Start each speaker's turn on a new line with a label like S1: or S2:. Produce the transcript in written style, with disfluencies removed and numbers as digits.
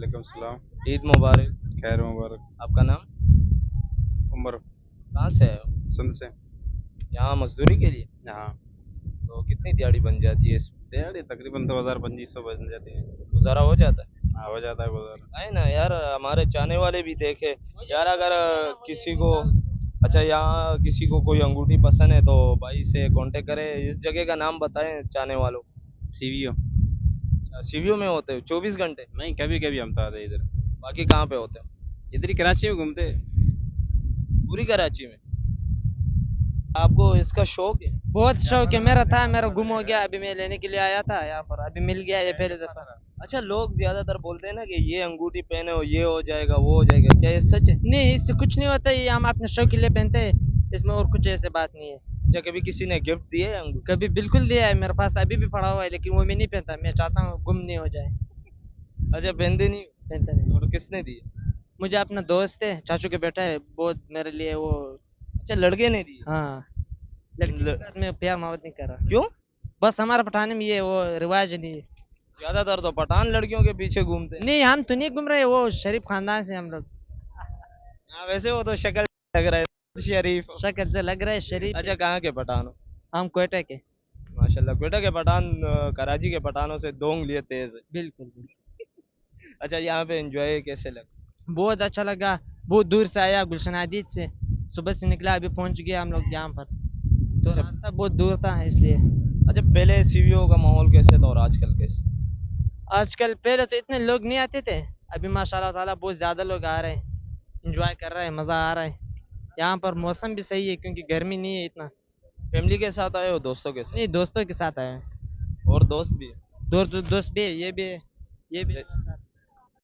S1: वालेकुम सलाम।
S2: ईद मुबारक।
S1: खैर मुबारक।
S2: आपका नाम?
S1: उमर।
S2: कहाँ से है?
S1: सिंध से।
S2: यहाँ मजदूरी के लिए?
S1: हाँ।
S2: तो कितनी दिहाड़ी बन जाती है इसमें?
S1: दिहाड़ी तकरीबन 2000-2500 बन जाती है।
S2: गुजारा हो जाता है?
S1: हाँ, हो जाता है गुजारा।
S2: है ना यार, हमारे चाहने वाले भी देखे यार, अगर किसी को, अच्छा यहाँ किसी को कोई अंगूठी पसंद है तो भाई से कांटेक्ट करे। इस जगह का नाम बताएं चाहने वालों को।
S1: सीवीओ।
S2: सीवीओ में होते हो 24 घंटे?
S1: नहीं, कभी कभी हम तो आते हैं इधर।
S2: बाकी कहाँ पे होते हो?
S1: इधर ही कराची में घूमते।
S2: पूरी कराची में? आपको इसका शौक है?
S3: बहुत शौक है मेरा, था मेरा गुम हो गया, अभी मैं लेने के लिए आया था यहाँ पर, अभी मिल गया ये पहले दफा।
S2: अच्छा, लोग ज्यादातर बोलते हैं ना कि ये अंगूठी पहने हो ये हो जाएगा वो हो जाएगा, क्या ये सच है?
S3: नहीं, इससे कुछ नहीं होता, ये हम अपने शौक के लिए पहनते हैं, इसमें और कुछ ऐसे बात नहीं है।
S2: अच्छा, कभी किसी ने गिफ्ट दिए है अंगूठी?
S3: कभी बिल्कुल दिया है, मेरे पास अभी भी पड़ा हुआ है, लेकिन वो मैं नहीं पहनता, मैं चाहता हूँ गुम नहीं हो जाए।
S2: अच्छा, पहनते नहीं?
S3: पहनता नहीं।
S2: और किसने दिए?
S3: मुझे अपना दोस्त है, चाचू के बेटा है, बहुत मेरे लिए वो।
S2: अच्छा, लड़के ने दिए?
S3: हाँ, लड़की के साथ मैं प्यार मोहब्बत नहीं कर रहा।
S2: क्यों?
S3: बस हमारे पठाने में ये वो रिवाज नहीं है।
S2: ज्यादातर तो पठान लड़कियों के पीछे घूमते हैं।
S3: नहीं, हम तो नहीं घूम रहे, वो शरीफ खानदान से हम लोग।
S2: हाँ, वैसे वो तो शक्ल लग रहा है शरीफ।
S3: शक्ल से लग रहा है शरीफ।
S2: अच्छा, कहाँ के पठान हो?
S3: हम कोयटा के।
S2: माशाल्लाह, क्वेटा के पठान कराची के पठानों से दो उंगलियां तेज है।
S3: बिल्कुल।
S2: अच्छा, यहाँ पे एंजॉय कैसे लगा?
S3: बहुत अच्छा लगा, बहुत दूर से आया, गुलशन आदित से, सुबह से निकला, अभी पहुंच गया हम लोग यहाँ पर, तो
S2: अच्छा।
S3: रास्ता बहुत दूर था इसलिए।
S2: अच्छा, पहले सीवीओ का माहौल कैसे था और आजकल कैसे?
S3: आजकल, पहले तो इतने लोग नहीं आते थे, अभी माशाल्लाह ताला बहुत ज़्यादा लोग आ रहे हैं, इंजॉय कर रहे हैं, मज़ा आ रहा है। यहाँ पर मौसम भी सही है क्योंकि गर्मी नहीं है इतना।
S2: फैमिली के साथ आए हो दोस्तों के साथ?
S3: नहीं, दोस्तों के साथ आए हैं।
S2: और दोस्त भी है?
S3: दोस्त भी है, ये भी है, ये भी है।